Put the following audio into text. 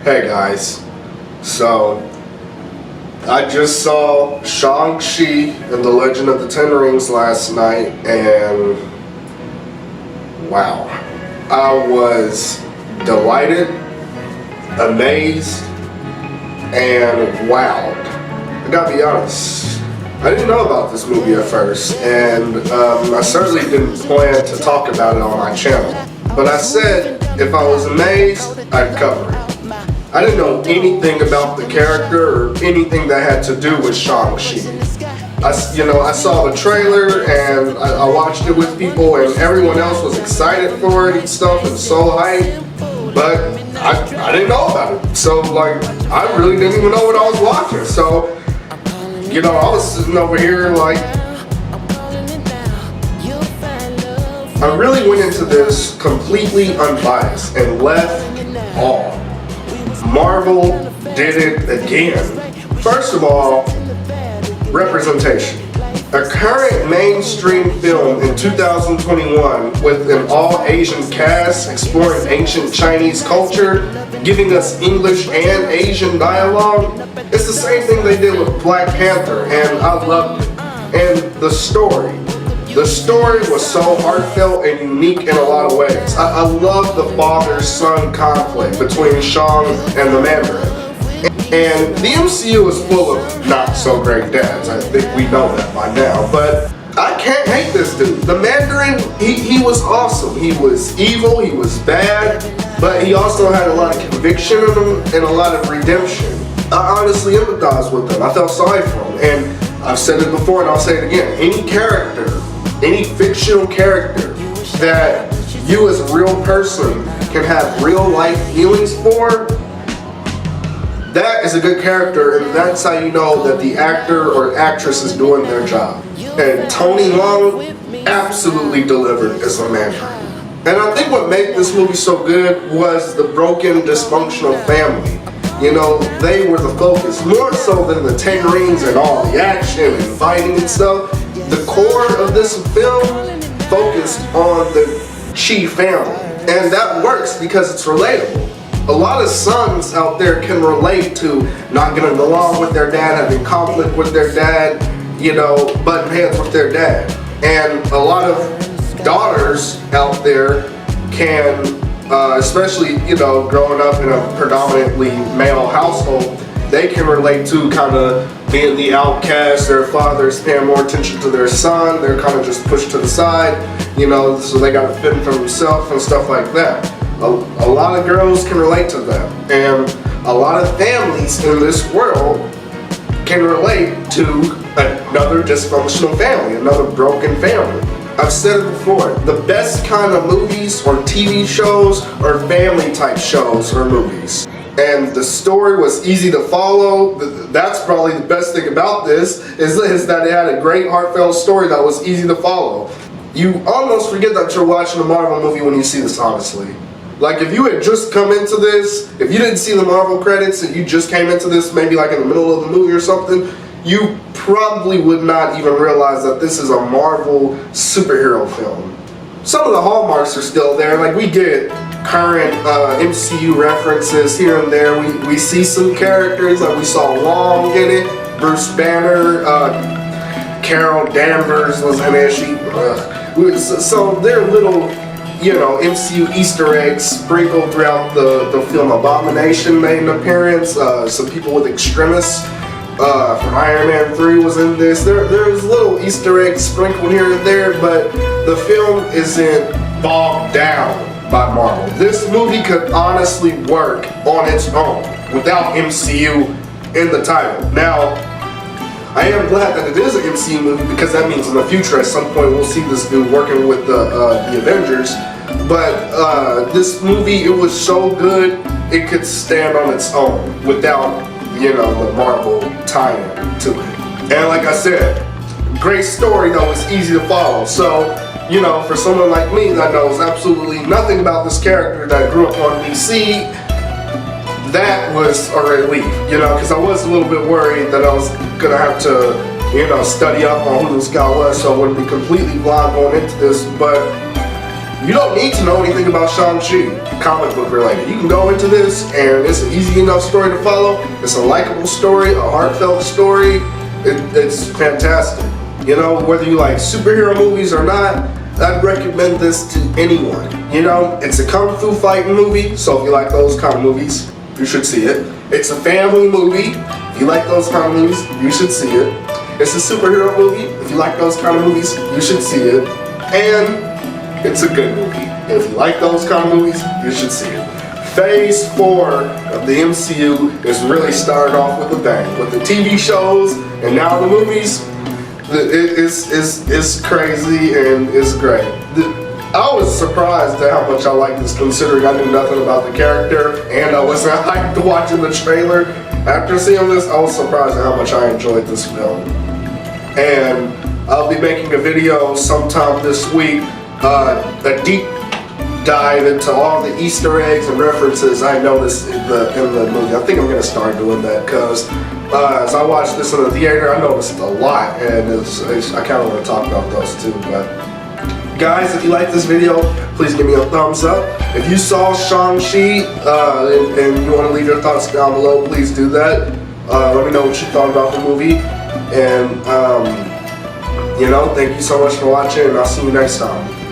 Hey guys, so I just saw Shang-Chi and the Legend of the Ten Rings last night, and wow, I was delighted, amazed, and wowed. I gotta be honest, I didn't know about this movie at first, and I certainly didn't plan to talk about it on my channel. But I said if I was amazed, I'd cover it. I didn't know anything about the character or anything that had to do with Shang-Chi. I saw the trailer and I watched it with people, and everyone else was excited for it and stuff and so hyped, but I didn't know about it. So I really didn't even know what I was watching. So, I was sitting over here I really went into this completely unbiased and left all. Marvel did it again. First of all, representation. A current mainstream film in 2021 with an all-Asian cast exploring ancient Chinese culture, giving us English and Asian dialogue. It's the same thing they did with Black Panther, and I loved it. And the story. The story was so heartfelt and unique in a lot of ways. I love the father-son conflict between Shang and the Mandarin. And the MCU is full of not-so-great dads. I think we know that by now. But I can't hate this dude. The Mandarin, he was awesome. He was evil, he was bad, but he also had a lot of conviction in him and a lot of redemption. I honestly empathized with him. I felt sorry for him. And I've said it before and I'll say it again. Any character, any fictional character that you as a real person can have real life feelings for, that is a good character, and that's how you know that the actor or actress is doing their job. And Tony Leung absolutely delivered as a Mandarin. And I think what made this movie so good was the broken, dysfunctional family. They were the focus, more so than the Ten Rings and all the action and fighting and stuff. The core of this film focused on the Chi family, and that works because it's relatable. A lot of sons out there can relate to not getting along with their dad, having conflict with their dad, butting heads with their dad. And a lot of daughters out there can, especially, growing up in a predominantly male household, they can relate to kind of being the outcast. Their father's paying more attention to their son. They're kind of just pushed to the side, so they got to fend for themselves and stuff like that. A lot of girls can relate to that. And a lot of families in this world can relate to another dysfunctional family, another broken family. I've said it before, the best kind of movies or TV shows are family type shows or movies. And the story was easy to follow. That's probably the best thing about this, is that it had a great heartfelt story that was easy to follow. You almost forget that you're watching a Marvel movie when you see this, honestly. If you had just come into this, if you didn't see the Marvel credits and you just came into this maybe in the middle of the movie or something, you probably would not even realize that this is a Marvel superhero film. Some of the hallmarks are still there. We get current MCU references here and there. We see some characters, we saw Leung in it, Bruce Banner, Carol Danvers was in it. So they're little, MCU Easter eggs sprinkled throughout the film. Abomination made an appearance. Some people with Extremis from Iron Man 3 was in this. There's little Easter eggs sprinkled here and there, but the film isn't bogged down by Marvel. This movie could honestly work on its own without MCU in the title. Now, I am glad that it is an MCU movie, because that means in the future at some point we'll see this dude working with the Avengers. But this movie, it was so good it could stand on its own without the Marvel tie-in to it. And like I said, great story though, it's easy to follow. So, for someone like me that knows absolutely nothing about this character, that grew up on DC, that was a relief, because I was a little bit worried that I was gonna have to, study up on who this guy was, so I wouldn't be completely blind going into this. But You don't need to know anything about Shang-Chi, comic book related. You can go into this and it's an easy enough story to follow. It's a likable story, a heartfelt story. It's fantastic. You know, whether you like superhero movies or not, I'd recommend this to anyone. You know, it's a kung fu fighting movie, so if you like those kind of movies, you should see it. It's a family movie. If you like those kind of movies, you should see it. It's a superhero movie. If you like those kind of movies, you should see it. And it's a good movie. If you like those kind of movies, you should see it. Phase 4 of the MCU is really started off with a bang. With the TV shows and now the movies, it's crazy and it's great. I was surprised at how much I liked this, considering I knew nothing about the character and I wasn't hyped watching the trailer. After seeing this, I was surprised at how much I enjoyed this film. And I'll be making a video sometime this week, a deep dive into all the Easter eggs and references I noticed in the movie. I think I'm going to start doing that because as I watched this in the theater, I noticed a lot, and I kind of want to talk about those too. But guys, if you like this video, please give me a thumbs up. If you saw Shang-Chi and you want to leave your thoughts down below, please do that. Let me know what you thought about the movie. And, you know, thank you so much for watching, and I'll see you next time.